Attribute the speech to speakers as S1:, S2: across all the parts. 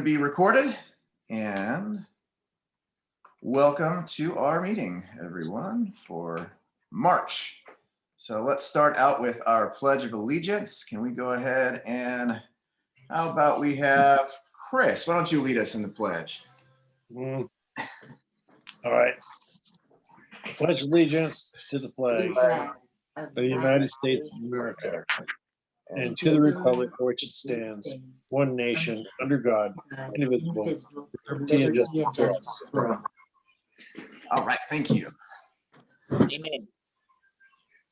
S1: be recorded, and welcome to our meeting, everyone, for March. So let's start out with our Pledge of Allegiance. Can we go ahead and how about we have Chris? Why don't you lead us in the pledge?
S2: All right. Pledge allegiance to the flag of the United States of America and to the republic for which it stands, one nation, under God, indivisible, with liberty and justice for all.
S1: All right, thank you.
S2: Amen.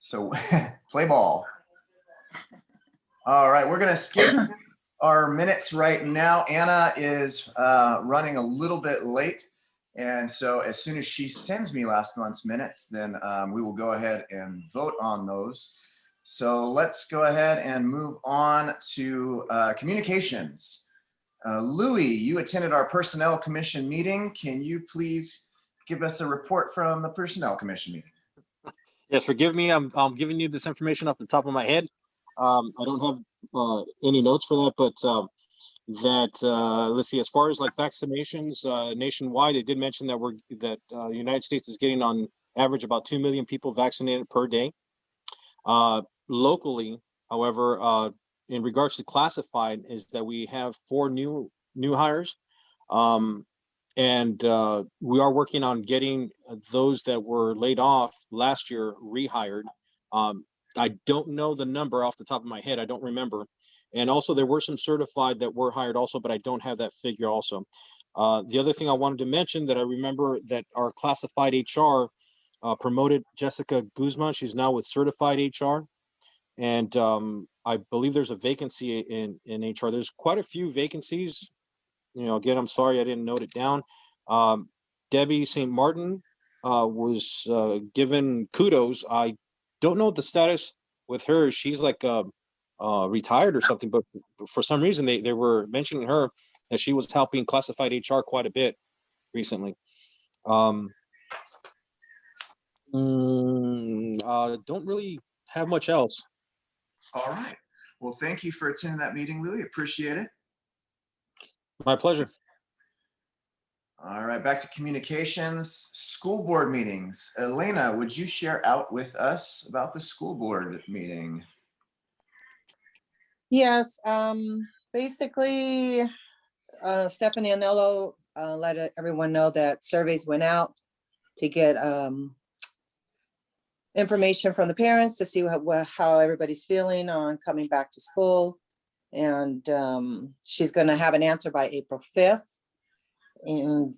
S1: So play ball. All right, we're gonna skip our minutes right now. Anna is running a little bit late. And so as soon as she sends me last month's minutes, then we will go ahead and vote on those. So let's go ahead and move on to communications. Louis, you attended our Personnel Commission meeting. Can you please give us a report from the Personnel Commission meeting?
S3: Yes, forgive me. I'm giving you this information off the top of my head. I don't have any notes for that, but let's see, as far as like vaccinations nationwide, they did mention that the United States is getting on average about 2 million people vaccinated per day. Locally, however, in regards to classified, is that we have 4 new hires, and we are working on getting those that were laid off last year rehired. I don't know the number off the top of my head. I don't remember. And also there were some certified that were hired also, but I don't have that figure also. The other thing I wanted to mention that I remember that our classified HR promoted Jessica Guzman. She's now with certified HR. And I believe there's a vacancy in HR. There's quite a few vacancies. You know, again, I'm sorry, I didn't note it down. Debbie St. Martin was given kudos. I don't know the status with her. She's like retired or something, but for some reason they were mentioning her that she was helping classified HR quite a bit recently. Don't really have much else.
S1: All right. Well, thank you for attending that meeting, Louis. Appreciate it.
S3: My pleasure.
S1: All right, back to communications, school board meetings. Elena, would you share out with us about the school board meeting?
S4: Yes, basically, Stephanie Anello let everyone know that surveys went out to get information from the parents to see how everybody's feeling on coming back to school. And she's going to have an answer by April 5th. And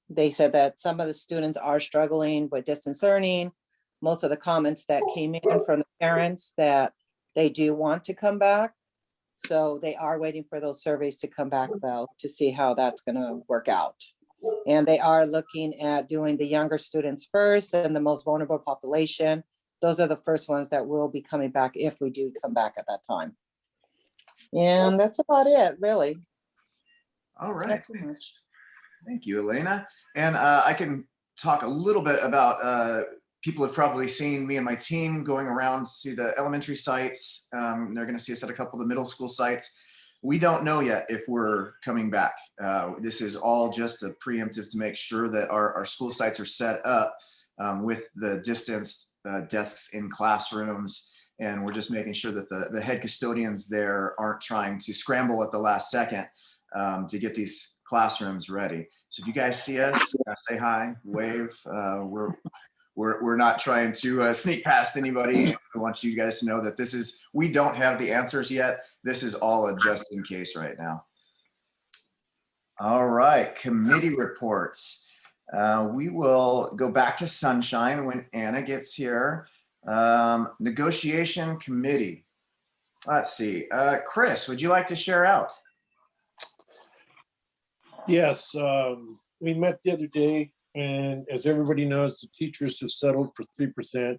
S4: they said that some of the students are struggling with distance learning. Most of the comments that came in from the parents that they do want to come back. So they are waiting for those surveys to come back though, to see how that's going to work out. And they are looking at doing the younger students first and the most vulnerable population. Those are the first ones that will be coming back if we do come back at that time. And that's about it, really.
S1: All right. Thank you, Elena. And I can talk a little bit about people have probably seen me and my team going around to the elementary sites. They're going to see us at a couple of the middle school sites. We don't know yet if we're coming back. This is all just a preemptive to make sure that our school sites are set up with the distanced desks in classrooms. And we're just making sure that the head custodians there aren't trying to scramble at the last second to get these classrooms ready. So if you guys see us, say hi, wave. We're not trying to sneak past anybody. I want you guys to know that we don't have the answers yet. This is all a just in case right now. All right, committee reports. We will go back to Sunshine when Anna gets here. Negotiation committee. Let's see. Chris, would you like to share out?
S2: Yes, we met the other day, and as everybody knows, the teachers have settled for 3%.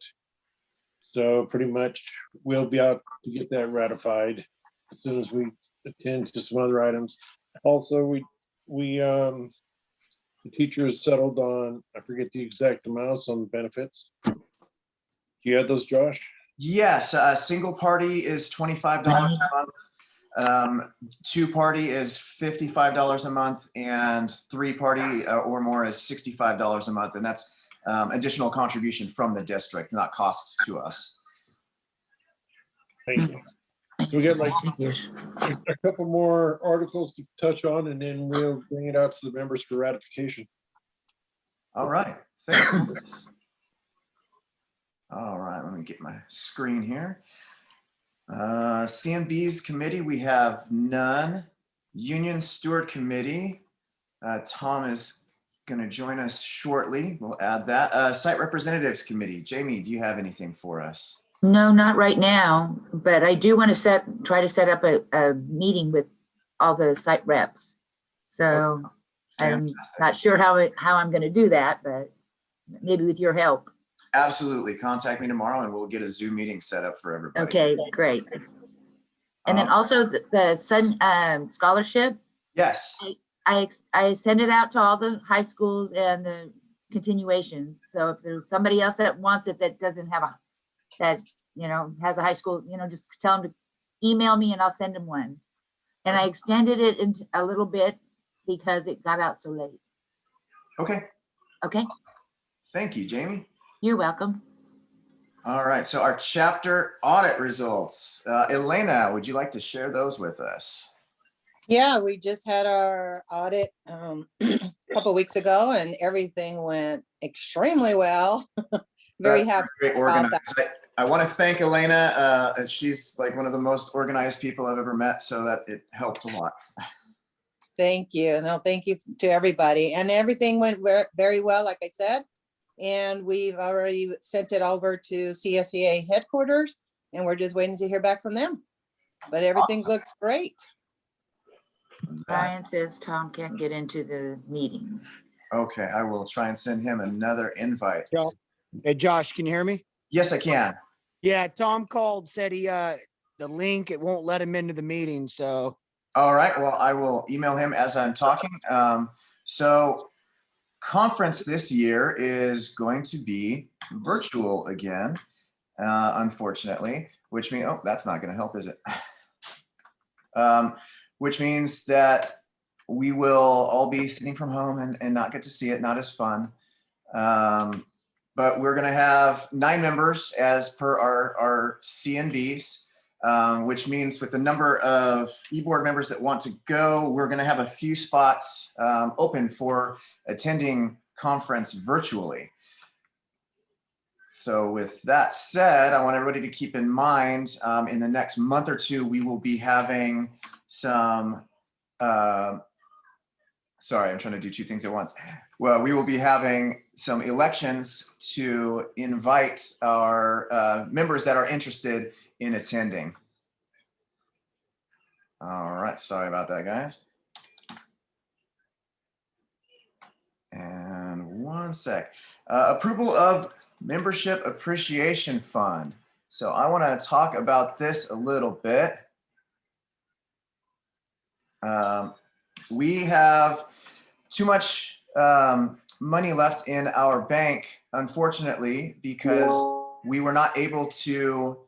S2: So pretty much we'll be out to get that ratified as soon as we attend to some other items. Also, the teachers settled on, I forget the exact amounts on benefits. Do you have those, Josh?
S1: Yes, single party is $25 a month. 2 party is $55 a month, and 3 party or more is $65 a month. And that's additional contribution from the district, not cost to us.
S2: Thank you. So we got like
S5: Figures.
S2: a couple more articles to touch on, and then we'll bring it out to the members for ratification.
S1: All right, thanks. All right, let me get my screen here. CMB's committee, we have none. Union Steward Committee, Tom is going to join us shortly. We'll add that. Site Representatives Committee, Jamie, do you have anything for us?
S5: No, not right now, but I do want to try to set up a meeting with all the site reps. So I'm
S1: Fantastic.
S5: not sure how I'm going to do that, but maybe with your help.
S1: Absolutely. Contact me tomorrow and we'll get a Zoom meeting set up for everybody.
S5: Okay, great. And then also the Sun scholarship,
S1: Yes.
S5: I send it out to all the high schools and the continuations. So if there's somebody else that wants it that doesn't have that has a high school, just tell them to email me and I'll send them one. And I extended it into a little bit because it got out so late.
S1: Okay.
S5: Okay,
S1: Thank you, Jamie.
S5: you're welcome.
S1: All right. So our chapter audit results. Elena, would you like to share those with us?
S4: Yeah, we just had our audit a couple weeks ago and everything went extremely well. Very
S1: That's
S4: happy.
S1: Very organized. I want to thank Elena. She's like one of the most organized people I've ever met, so that it helped a lot.
S4: Thank you. No, thank you to everybody. And everything went very well, like I said. And we've already sent it over to CSEA headquarters and we're just waiting to hear back from them. But everything looks great.
S5: Brian says Tom can't get into the meeting.
S1: Okay, I will try and send him another invite.
S6: Hey, Josh, can you hear me?
S1: Yes, I can.
S6: Yeah, Tom called, said the link, it won't let him into the meeting, so.
S1: All right. Well, I will email him as I'm talking. So conference this year is going to be virtual again, unfortunately, which means, oh, that's not going to help, is it? Which means that we will all be sitting from home and not get to see it, not as fun. But we're going to have 9 members as per our CNBs, which means with the number of e-board members that want to go, we're going to have a few spots open for attending conference virtually. So with that said, I want everybody to keep in mind in the next month or two, we will be having some, sorry, I'm trying to do 2 things at once. Well, we will be having some elections to invite our members that are interested in attending. All right, sorry about that, guys. And one sec. Approval of Membership Appreciation Fund. So I want to talk about this a little bit. We have too much money left in our bank, unfortunately, because we were not able to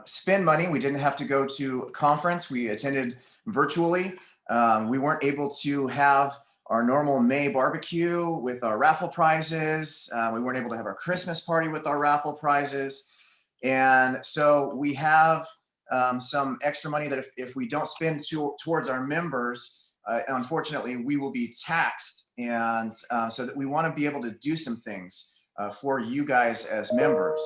S1: spend money. We didn't have to go to a conference. We attended virtually. We weren't able to have our normal May barbecue with our raffle prizes. We weren't able to have our Christmas party with our raffle prizes. And so we have some extra money that if we don't spend towards our members, unfortunately, we will be taxed. And so that we want to be able to do some things for you guys as members.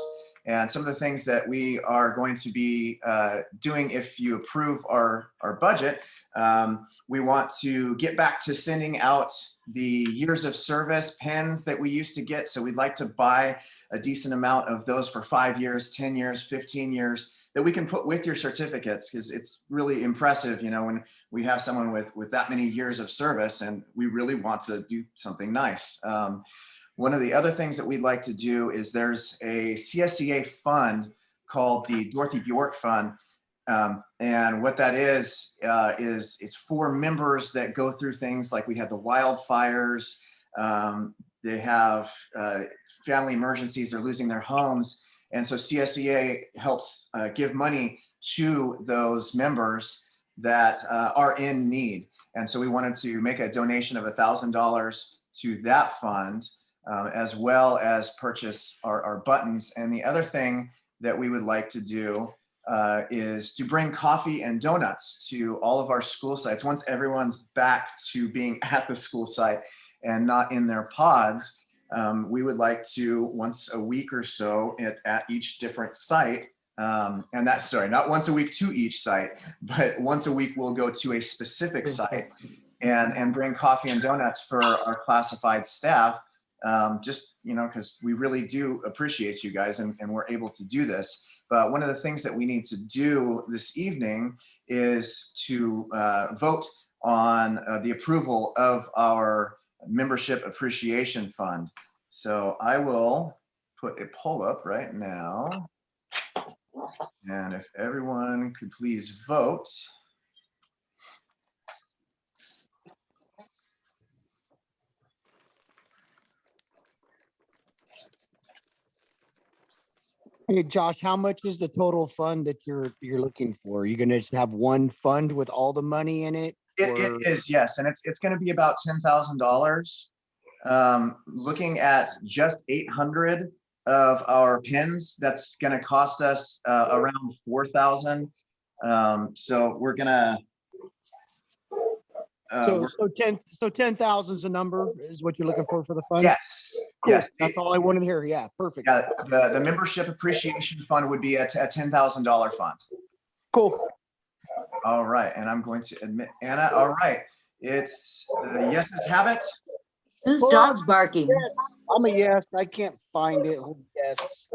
S1: And some of the things that we are going to be doing if you approve our budget, we want to get back to sending out the years of service pens that we used to get. So we'd like to buy a decent amount of those for 5 years, 10 years, 15 years that we can put with your certificates, because it's really impressive, you know, when we have someone with that many years of service and we really want to do something nice. One of the other things that we'd like to do is there's a CSEA fund called the Dorothy Bjork Fund. And what that is it's for members that go through things like we had the wildfires, they have family emergencies, they're losing their homes. And so CSEA helps give money to those members that are in need. And so we wanted to make a donation of $1,000 to that fund, as well as purchase our buttons. And the other thing that we would like to do is to bring coffee and donuts to all of our school sites once everyone's back to being at the school site and not in their pods. We would like to once a week or so at each different site. And that's, sorry, not once a week to each site, but once a week we'll go to a specific site and bring coffee and donuts for our classified staff. Just, you know, because we really do appreciate you guys and we're able to do this. But one of the things that we need to do this evening is to vote on the approval of our membership appreciation fund. So I will put a poll up right now. And if everyone could please vote.
S6: Hey, Josh, how much is the total fund that you're looking for? Are you gonna just have one fund with all the money in it?
S1: It
S6: or-
S1: is, yes, and it's going to be about $10,000. Looking at just 800 of our pins, that's going to cost us around 4,000. So we're gonna.
S6: So 10,000 is a number is what you're looking for the fund?
S1: Yes,
S6: Cool.
S1: yes.
S6: That's all I wanted to hear. Yeah, perfect.
S1: Yeah, the membership appreciation fund would be a $10,000 fund.
S6: Cool.
S1: All right, and I'm going to admit Anna. All right, it's the yeses have it.
S5: Whose
S6: Well,
S5: dog's barking?
S6: Yes, I'm a yes. I can't find it. Yes.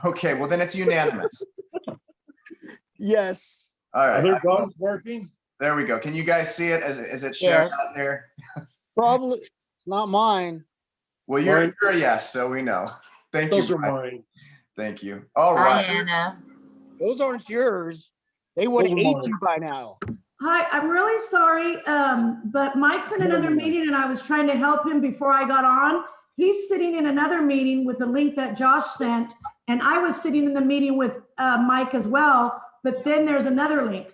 S1: Okay, well then it's unanimous.
S6: Yes.
S1: All
S2: Are
S1: right,
S2: there dogs barking?
S1: there we go. Can you guys see it? Is it shared
S5: Yes.
S1: out there?
S6: Probably it's not mine.
S1: Well, you're a yes, so we know. Thank
S2: Those
S1: you.
S2: are
S1: Brian.
S2: mine.
S1: Thank you. All
S5: Hi,
S1: right.
S5: Anna.
S6: Those aren't yours. They would have
S2: Those are
S6: ate
S2: mine.
S6: you by now.
S7: Hi, I'm really sorry, but Mike's in another meeting and I was trying to help him before I got on. He's sitting in another meeting with the link that Josh sent, and I was sitting in the meeting with Mike as well, but then there's another link.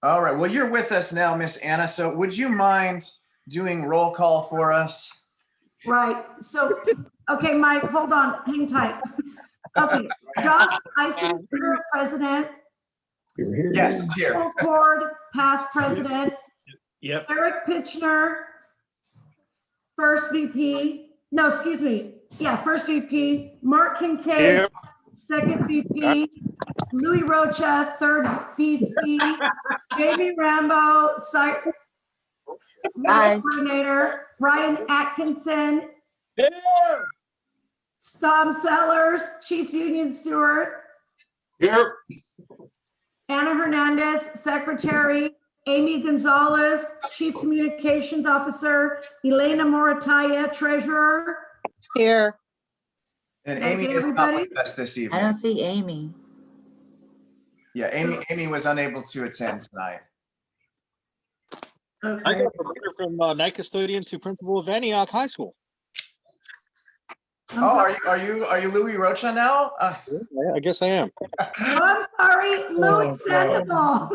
S1: All right. Well, you're with us now, Miss Anna. So would you mind doing roll call for us?
S7: Right, so, okay, Mike, hold on, hang tight. Okay, Josh Ison, current president,
S1: Yes, here.
S7: Full Board, past president,
S2: Yep.
S7: Eric Pitchner, first VP, no, excuse me, yeah, first VP, Mark Kincaid, second VP, Louis Rocha, third VP, Jamie Rambo, site
S5: Hi.
S7: coordinator, Brian Atkinson,
S2: Here.
S7: Tom Sellers, chief union steward,
S2: Here.
S7: Anna Hernandez, secretary, Amy Gonzalez, chief communications officer, Elena Morataya, treasurer.
S4: Here,
S1: And
S7: Okay,
S1: Amy is not
S7: everybody?
S1: with us this
S5: I
S1: evening.
S5: don't see Amy.
S1: Yeah, Amy was unable to attend tonight.
S3: I
S7: Okay.
S3: got promoted from night custodian to principal of Antioch High School.
S7: I'm
S1: Oh,
S7: sorry.
S1: are you Louis Rocha now?
S3: Yeah, I guess I am.
S7: Oh, I'm sorry, Louis
S2: Oh,
S7: Sandoval.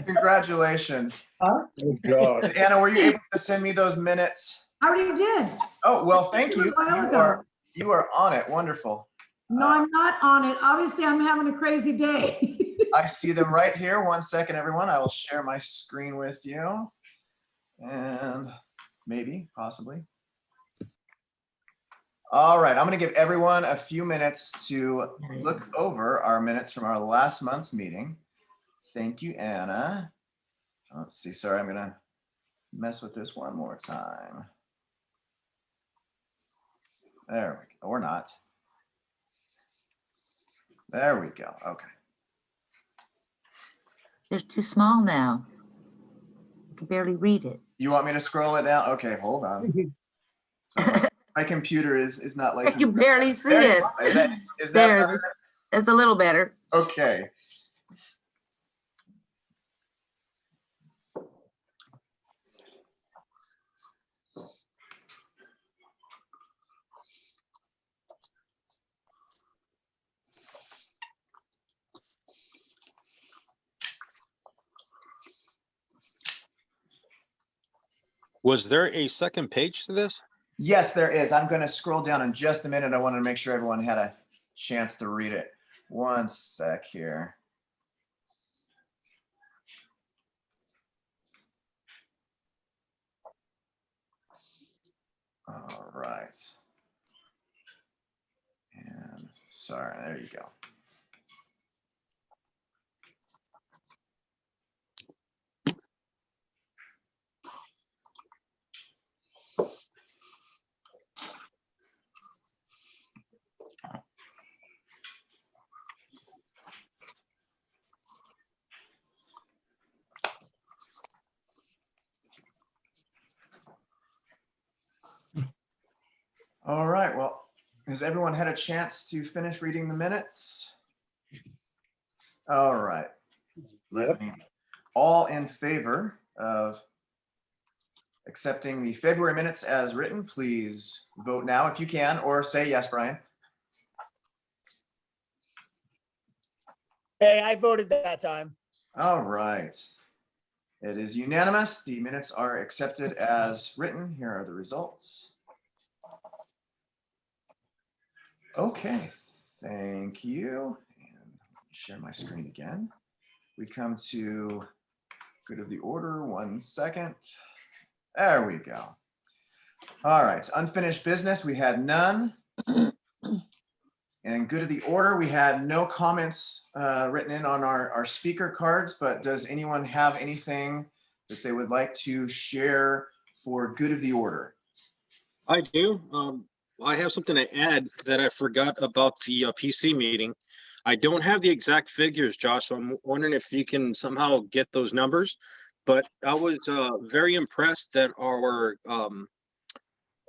S1: Congratulations.
S2: Oh, God.
S1: Anna, were you able to send me those minutes?
S7: I already did.
S1: Oh, well, thank you.
S7: A while ago.
S1: You are on it. Wonderful.
S7: No, I'm not on it. Obviously, I'm having a crazy day.
S1: I see them right here. One second, everyone. I will share my screen with you. And maybe, possibly. All right, I'm going to give everyone a few minutes to look over our minutes from our last month's meeting. Thank you, Anna. Let's see. Sorry, I'm going to mess with this one more time. There we go. Or not. There we go. Okay.
S5: They're too small now. I can barely read it.
S1: You want me to scroll it down? Okay, hold on. Sorry. My computer is not
S5: I
S1: like.
S5: can barely see
S1: There you
S5: it.
S1: go. Is that
S5: There,
S1: better?
S5: that's a little better.
S1: Okay.
S3: Was there a second page to this?
S1: Yes, there is. I'm going to scroll down in just a minute. I wanted to make sure everyone had a chance to read it. One sec here. All right. And sorry, there you go. All right, well, has everyone had a chance to finish reading the minutes? All right.
S2: Yep.
S1: All in favor of accepting the February minutes as written, please vote now if you can, or say yes, Brian.
S8: Hey, I voted that time.
S1: All right. It is unanimous. The minutes are accepted as written. Here are the results. Okay, thank you. And share my screen again. We come to good of the order. 1 second. There we go. All right, unfinished business, we had none. And good of the order, we had no comments written in on our speaker cards, but does anyone have anything that they would like to share for good of the order?
S3: I do. I have something to add that I forgot about the PC meeting. I don't have the exact figures, Josh, so I'm wondering if you can somehow get those numbers. But I was very impressed that our,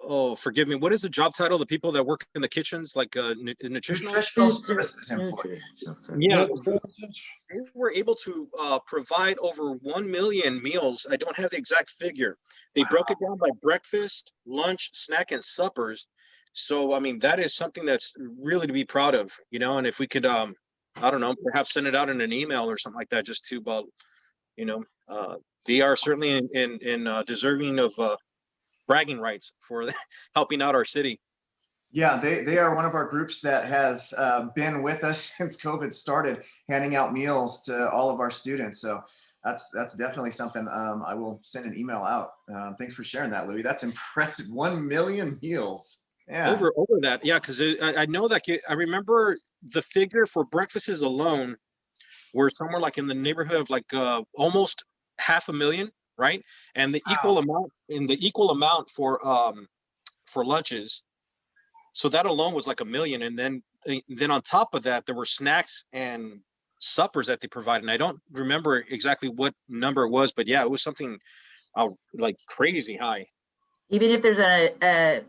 S3: oh, forgive me, what is the job title? The people that work in the kitchens, like nutritional?
S1: Nutritional services employees.
S3: Yeah, they were able to provide over 1 million meals. I don't have the exact figure. They broke it down by breakfast, lunch, snack, and suppers. So, I mean, that is something that's really to be proud of, you know, and if we could, I don't know, perhaps send it out in an email or something like that, just to, you know, they are certainly in deserving of bragging rights for helping out our city.
S1: Yeah, they are one of our groups that has been with us since COVID started, handing out meals to all of our students. So that's definitely something I will send an email out. Thanks for sharing that, Louis. That's impressive. 1 million meals. Yeah.
S3: Over that, yeah, because I know that I remember the figure for breakfasts alone were somewhere like in the neighborhood of like almost 500,000, right? And the equal amount for lunches. So that alone was like 1 million, and then on top of that, there were snacks and suppers that they provided. And I don't remember exactly what number it was, but yeah, it was something like crazy high.
S5: Even if there's a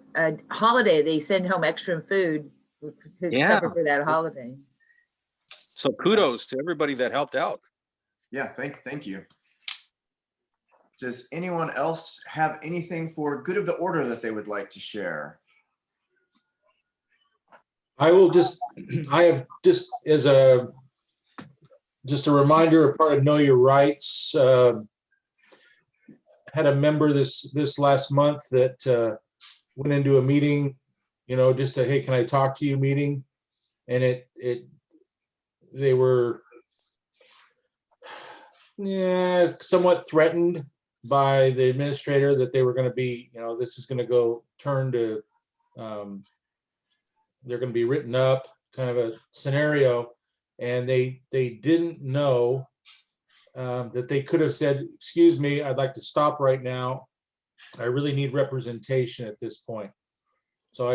S5: holiday, they send home extra food to cover for that holiday.
S3: So kudos to everybody that helped out.
S1: Yeah, thank you. Does anyone else have anything for good of the order that they would like to share?
S9: I have just as a reminder, a part of Know Your Rights, had a member this last month that went into a meeting, you know, just a, hey, can I talk to you meeting? And they were somewhat threatened by the administrator that they were going to be, you know, this is going to go turn to, they're going to be written up, kind of a scenario. And they didn't know that they could have said, excuse me, I'd like to stop right now. I really need representation at this point. So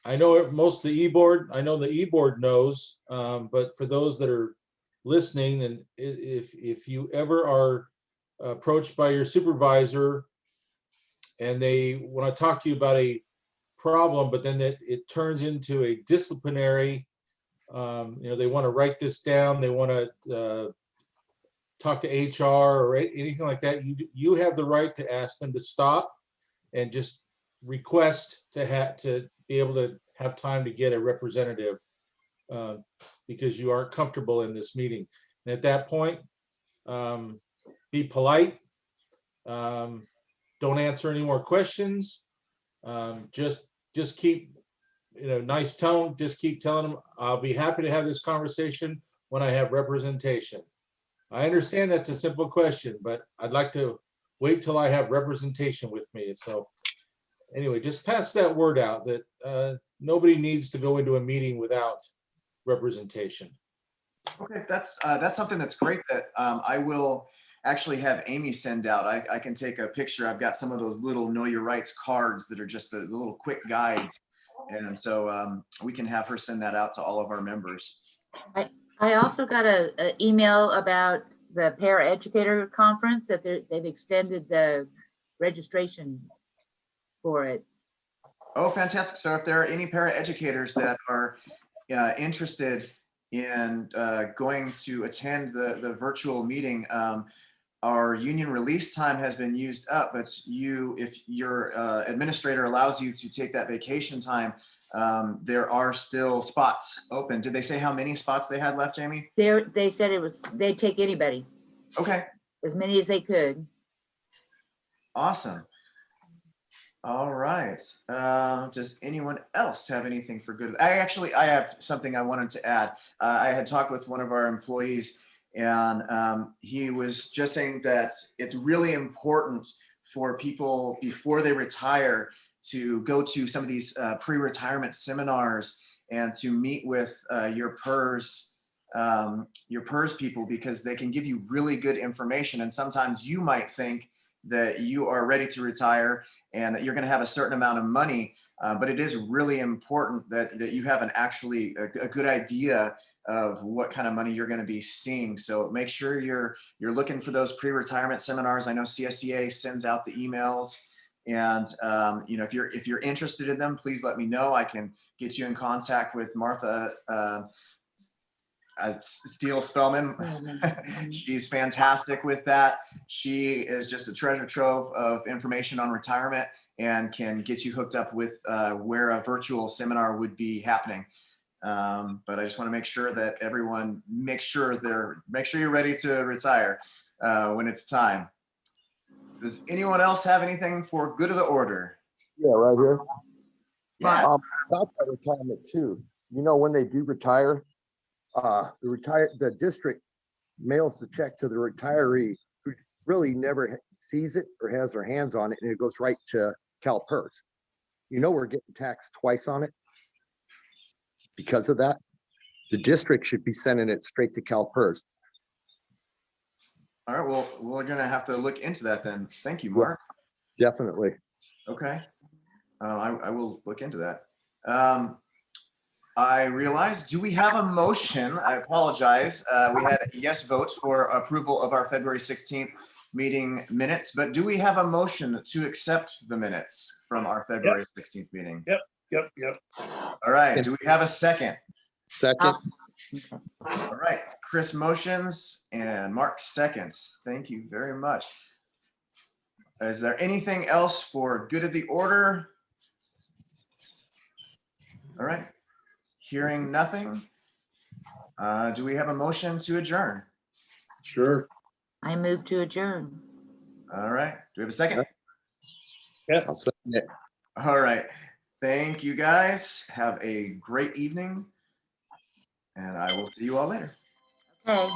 S9: I know most of the e-board, I know the e-board knows, but for those that are listening, and if you ever are approached by your supervisor and they want to talk to you about a problem, but then it turns into a disciplinary, you know, they want to write this down, they want to talk to HR or anything like that, you have the right to ask them to stop and just request to be able to have time to get a representative because you aren't comfortable in this meeting. And at that point, be polite, don't answer any more questions. Just keep, nice tone. Just keep telling them, I'll be happy to have this conversation when I have representation. I understand that's a simple question, but I'd like to wait till I have representation with me. So anyway, just pass that word out that nobody needs to go into a meeting without representation.
S1: Okay, that's something that's great that I will actually have Amy send out. I can take a picture. I've got some of those little Know Your Rights cards that are just the little quick guides. And so we can have her send that out to all of our members.
S5: I also got an email about the paraeducator conference that they've extended the registration for it.
S1: Oh, fantastic. So if there are any paraeducators that are interested in going to attend the virtual meeting, our union release time has been used up, but if your administrator allows you to take that vacation time, there are still spots open. Did they say how many spots they had left, Jamie?
S5: They said they'd take anybody,
S1: Okay,
S5: as many as they could.
S1: awesome. All right. Does anyone else have anything for good? I have something I wanted to add. I had talked with one of our employees, and he was just saying that it's really important for people before they retire to go to some of these pre-retirement seminars and to meet with your PERS people, because they can give you really good information. And sometimes you might think that you are ready to retire and that you're going to have a certain amount of money, but it is really important that you have a good idea of what kind of money you're going to be seeing. So make sure you're looking for those pre-retirement seminars. I know CSEA sends out the emails, and if you're interested in them, please let me know. I can get you in contact with Martha Steele Spellman. She's fantastic with that. She is just a treasure trove of information on retirement and can get you hooked up with where a virtual seminar would be happening. But I just want to make sure that everyone make sure you're ready to retire when it's time. Does anyone else have anything for good of the order?
S8: Yeah, right here.
S1: Yeah.
S8: About that retirement too. When they do retire, the district mails the check to the retiree who really never sees it or has their hands on it, and it goes right to CalPERS. We're getting taxed twice on it because of that. The district should be sending it straight to CalPERS.
S1: All right. Well, we're going to have to look into that then. Thank you, Mark.
S8: Definitely.
S1: Okay. I will look into that. I realize, do we have a motion? I apologize. We had a yes vote for approval of our February 16th meeting minutes, but do we have a motion to accept the minutes from our February 16th meeting?
S2: Yep.
S1: All right. Do we have a second?
S8: Second.
S1: All right. Chris motions and Mark seconds. Thank you very much. Is there anything else for good of the order? All right. Hearing nothing. Do we have a motion to adjourn?
S2: Sure.
S5: I move to adjourn.
S1: All right. Do we have a second?
S2: Yeah.
S8: I'll second it.
S1: All right. Thank you guys. Have a great evening. And I will see you all later.
S5: Okay.